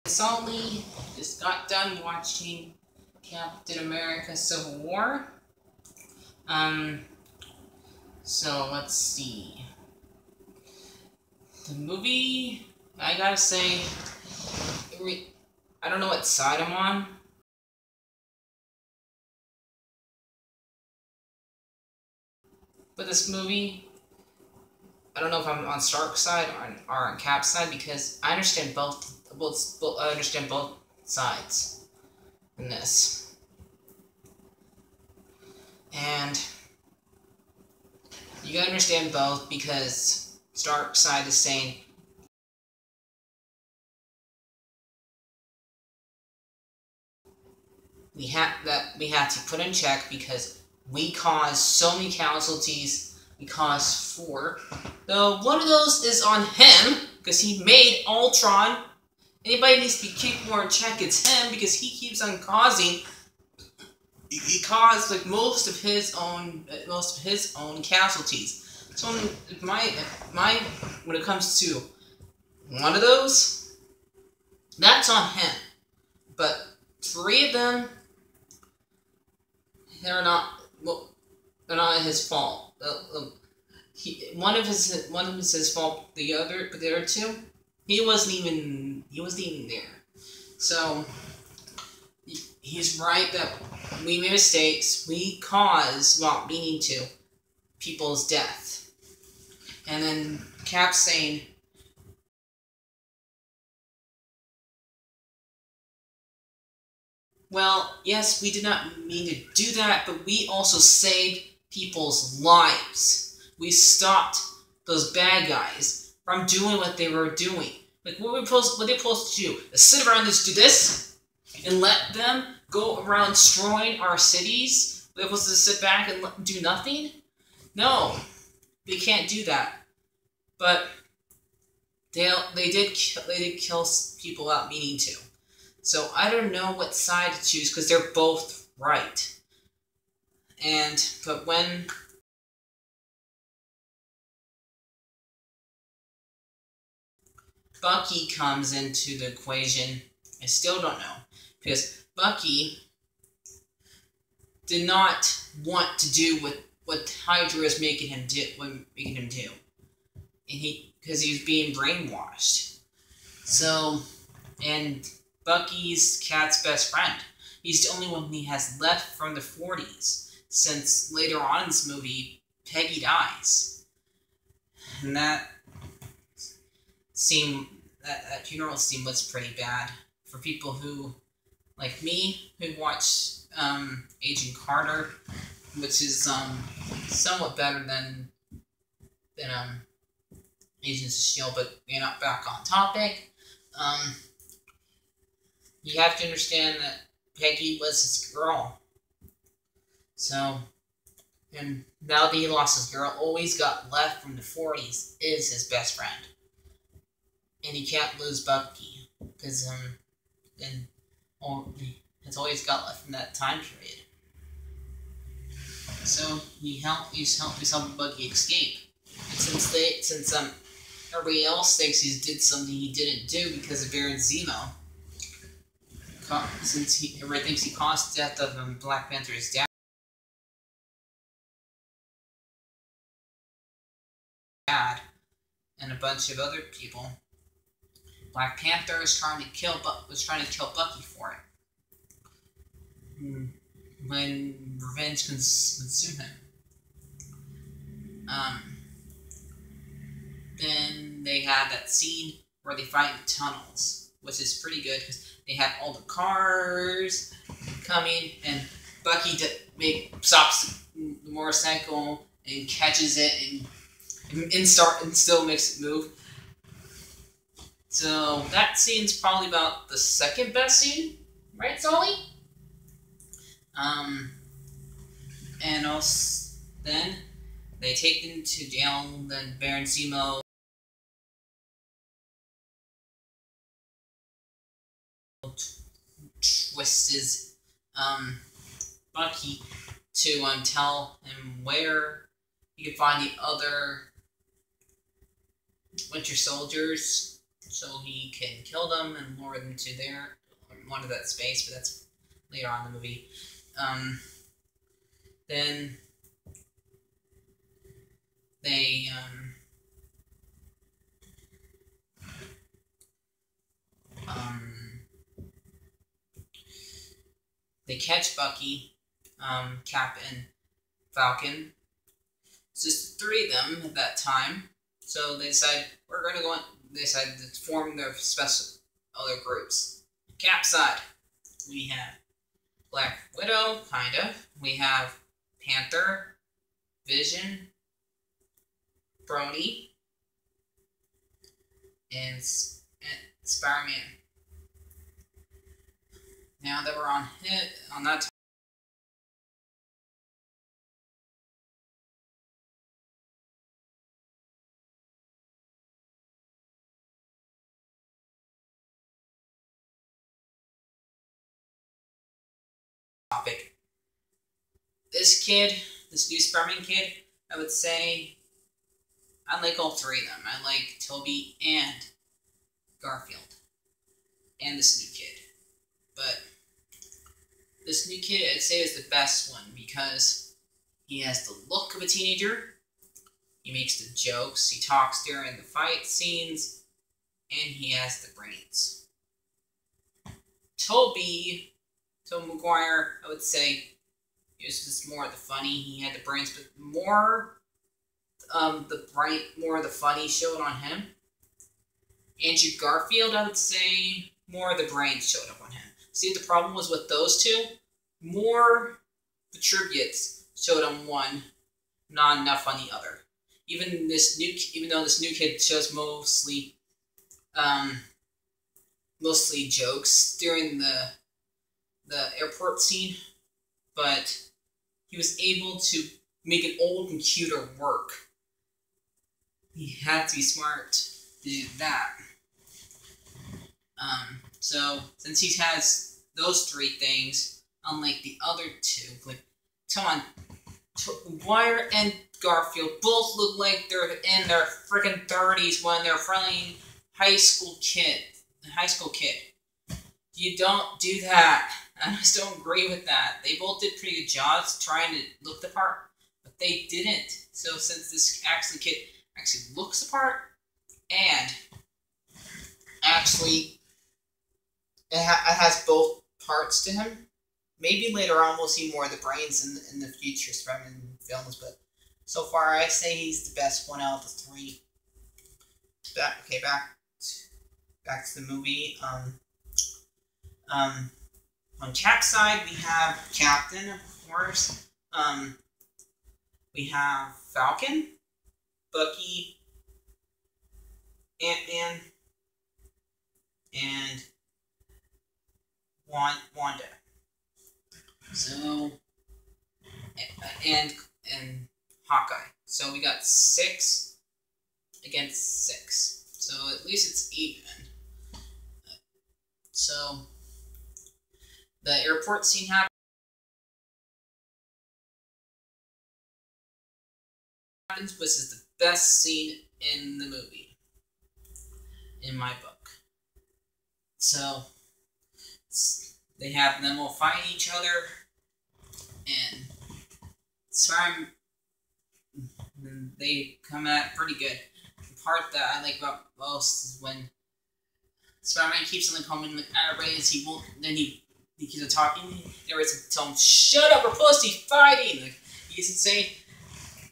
Sully just got done watching Captain America Civil War. Um, so let's see. The movie, I gotta say, I don't know what side I'm on. But this movie, I don't know if I'm on Stark's side or on Cap's side because I understand both. I understand both sides in this, and you gotta understand both because Stark's side is saying we have to put in check because we caused so many casualties. We caused 4. Though one of those is on him because he made Ultron. Anybody needs to keep more in check. It's him because he keeps on causing. He caused like most of his own casualties. So when it comes to one of those, that's on him. But 3 of them, they're not his fault. One of is his fault. The other 2, he wasn't even there. So he's right that we made mistakes. We caused, not meaning to, people's death. And then Cap's saying, well, yes, we did not mean to do that, but we also saved people's lives. We stopped those bad guys from doing what they were doing. Like, what they supposed to do? Is sit around and just do this? And let them go around destroying our cities? They're supposed to sit back and do nothing? No, they can't do that. But they did kill people without meaning to. So I don't know what side to choose because they're both right. But when Bucky comes into the equation, I still don't know. Because Bucky did not want to do what Hydra is making him do. Because he was being brainwashed. So, and Bucky's Cat's best friend. He's the only one he has left from the 40s, since later on in this movie, Peggy dies. And that funeral scene was pretty bad for people who, like me, who watched Agent Carter, which is somewhat better than Agents of S.H.I.E.L.D., but we're not back on topic. You have to understand that Peggy was his girl. So, and now that he lost his girl, all he's got left from the 40s is his best friend. And he can't lose Bucky, because, that's all he's got left from that time period. So, he's helping Bucky escape. And since everybody else thinks he did something he didn't do because of Baron Zemo, since everybody thinks he caused the death of Black Panther's dad and a bunch of other people, Black Panther was trying to kill Bucky for it. When revenge consumed him. Then they have that scene where they fight in the tunnels, which is pretty good because they have all the cars coming, and Bucky stops the motorcycle and catches it and still makes it move. So that scene's probably about the second best scene, right, Sully? And also then they take him to jail. Then Baron Zemo twists Bucky to tell him where he can find the other Winter Soldiers so he can kill them and lure them to one of that space, but that's later on in the movie. Then they they catch Bucky, Cap, and Falcon. It's just the three of them at that time. So they decide we're going to go. They decide to form their special other groups. Cap side, we have Black Widow, kind of. We have Panther, Vision, Brony, and Spider-Man. Now that we're on that topic, this new Spider-Man kid, I would say I like all three of them. I like Tobey and Garfield, and this new kid. But this new kid, I'd say, is the best one because he has the look of a teenager. He makes the jokes. He talks during the fight scenes, and he has the brains. Tobey Maguire, I would say, he was just more of the funny. He had the brains, but more of the funny showed on him. Andrew Garfield, I would say, more of the brains showed up on him. See, the problem was with those two, more attributes showed on one, not enough on the other. Even though this new kid shows mostly jokes during the airport scene, but he was able to make an old computer work. He had to be smart to do that. So since he has those three things, unlike the other two, like, come on, Maguire and Garfield both look like they're in their freaking 30s when they're playing high school kid. You don't do that. I just don't agree with that. They both did pretty good jobs trying to look the part, but they didn't. So since this kid actually looks the part, and actually it has both parts to him, maybe later on we'll see more of the brains in the future Spider-Man films, but so far I say he's the best one out of the three. Back to the movie. On Cap's side, we have Captain, of course. We have Falcon, Bucky, Ant-Man, and Wanda. So, and Hawkeye. So we got 6 against 6. So at least it's even. So the airport scene happens. Which is the best scene in the movie, in my book. So they have them all fighting each other, and they come at it pretty good. The part that I like about most is when Spider-Man keeps on coming at everybody, he won't. Then he keeps on talking. Everybody's telling him, "Shut up, we're pussy fighting." Like, he's saying,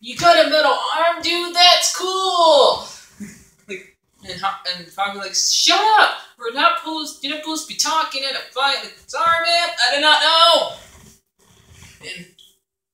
"You got a metal arm, dude? That's cool!" Like, and Falcon's like, "Shut up! You're not supposed to be talking at a fight." Like, "Sorry, man, I did not know." And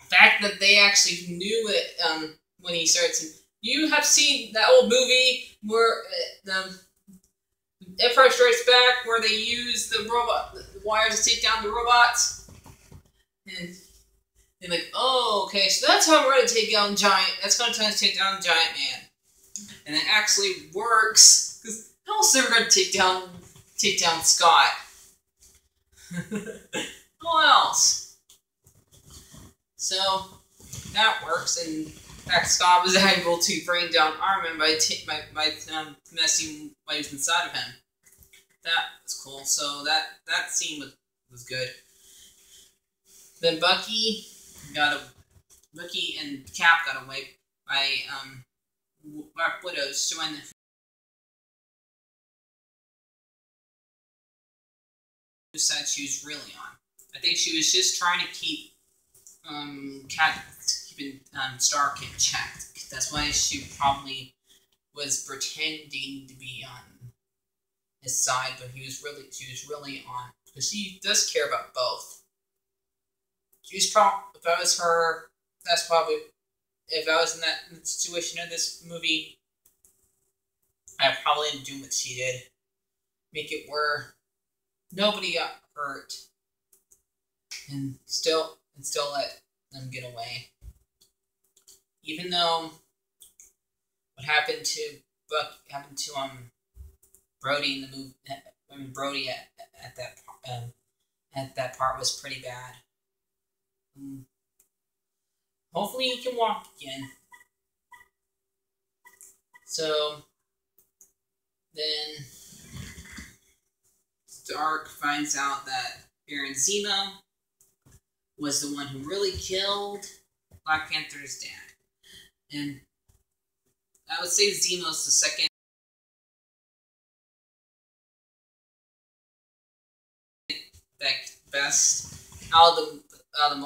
the fact that they actually knew it when he started saying, "You have seen that old movie where the Empire Strikes Back, where they use the wires to take down the robots?" And they're like, "Oh, okay, so that's how we're going to take down Giant. That's going to take down Giant Man." And it actually works, because how else are we going to take down Scott? Who else? So that works, and that Scott was able to bring down Armin by messing what was inside of him. That was cool. So that scene was good. Then Bucky and Cap got away by Black Widow showing whose side she was really on. I think she was just trying to keep keeping Stark in check. That's why she probably was pretending to be on his side, but she was really on, because she does care about both. She's probably, if I was her, that's probably, if I was in that situation in this movie, I probably didn't do what she did. Make it where nobody got hurt, and still let them get away. Even though what happened to Brody in the movie, Brody at that part was pretty bad. Hopefully he can walk again. So then Stark finds out that Baron Zemo was the one who really killed Black Panther's dad. And I would say Zemo's the second best out of the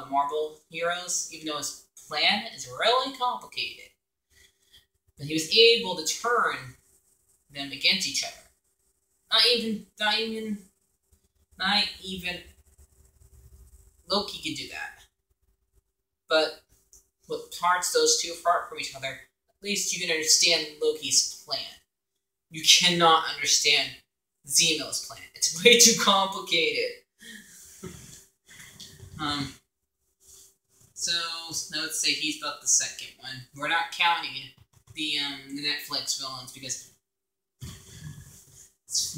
Marvel heroes, even though his plan is really complicated. But he was able to turn them against each other. Not even Loki could do that. But what parts those two apart from each other, at least you can understand Loki's plan. You cannot understand Zemo's plan. It's way too complicated. So I would say he's about the second one. We're not counting the Netflix villains, because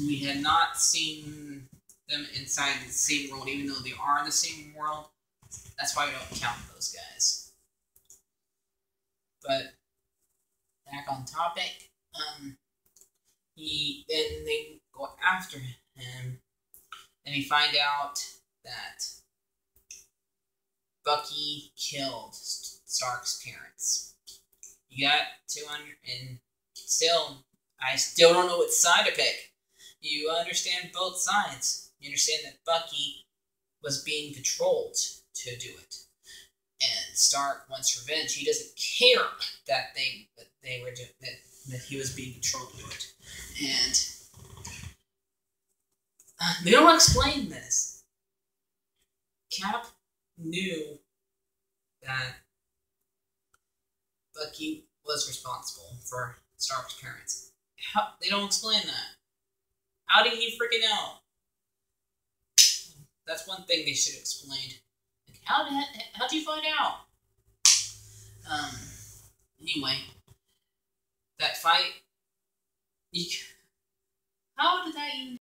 we had not seen them inside the same world, even though they are in the same world. That's why we don't count those guys. But back on topic, then they go after him, and we find out that Bucky killed Stark's parents. You got 200, and I still don't know what side to pick. You understand both sides. You understand that Bucky was being controlled to do it, and Stark wants revenge. He doesn't care that they were doing that he was being controlled to do it, and they don't explain this. Cap knew that Bucky was responsible for Stark's parents. They don't explain that. How did he freaking know? That's one thing they should have explained. Like, how'd you find out? Anyway, that fight. How did that even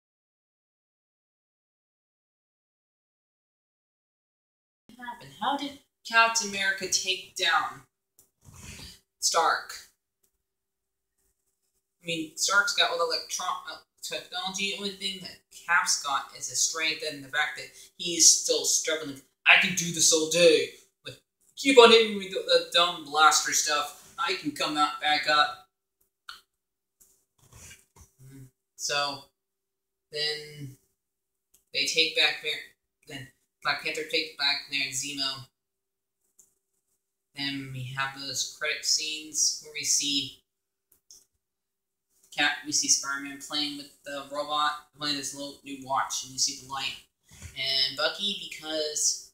happen? How did Captain America take down Stark? I mean, Stark's got all the technology. The only thing that Cap's got is his strength and the fact that he's still struggling. I can do this all day. Like, keep on hitting me with the dumb blaster stuff. I can come out back up. So then they take back then Black Panther takes back Baron Zemo. Then we have those credit scenes where we see Spider-Man playing with the robot, playing this little new watch, and you see the light. And Bucky, because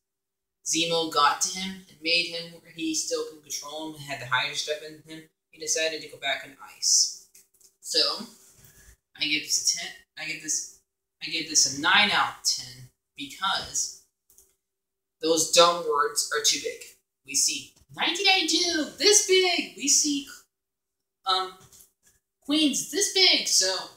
Zemo got to him and made him where he still can control him, had the higher stuff in him, he decided to go back on ice. So I give this a 10. I give this a 9 out of 10 because those dumb words are too big. We see 1992 this big. We see Queens this big. So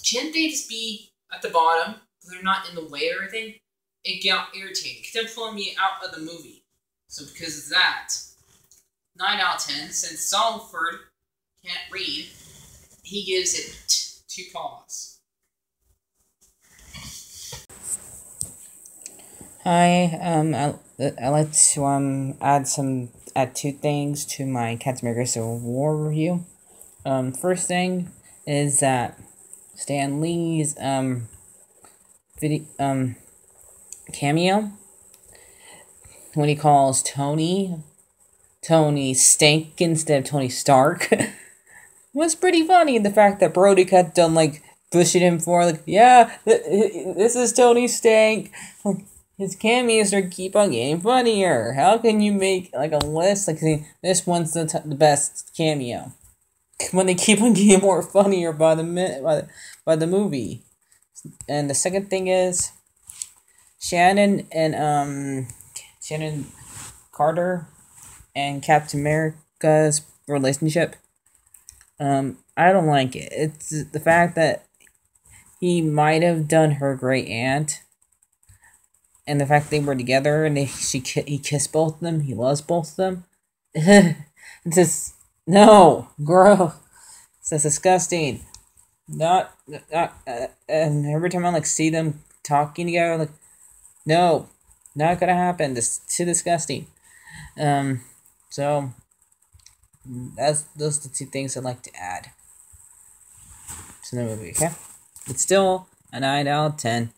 can't they just be at the bottom? They're not in the way or anything. It got irritating. It kept pulling me out of the movie. So because of that, 9 out of 10. Since Salford can't read, he gives it 2 paws. Hi, I like to add 2 things to my Captain America Civil War review. First thing is that Stan Lee's cameo when he calls Tony Stank instead of Tony Stark was pretty funny. The fact that Brody kept on pushing him for yeah, this is Tony Stank. His cameos are keep on getting funnier. How can you make a list this one's the best cameo when they keep on getting more funnier by the movie? And the second thing is Shannon Carter and Captain America's relationship. I don't like it. It's the fact that he might have done her great aunt. And the fact they were together and he kissed both of them. He loves both of them. It's just, no, gross. It's just disgusting. And every time I see them talking together, no, not gonna happen. This is too disgusting. So those are the 2 things I'd like to add to the movie. Okay, it's still a 9 out of 10.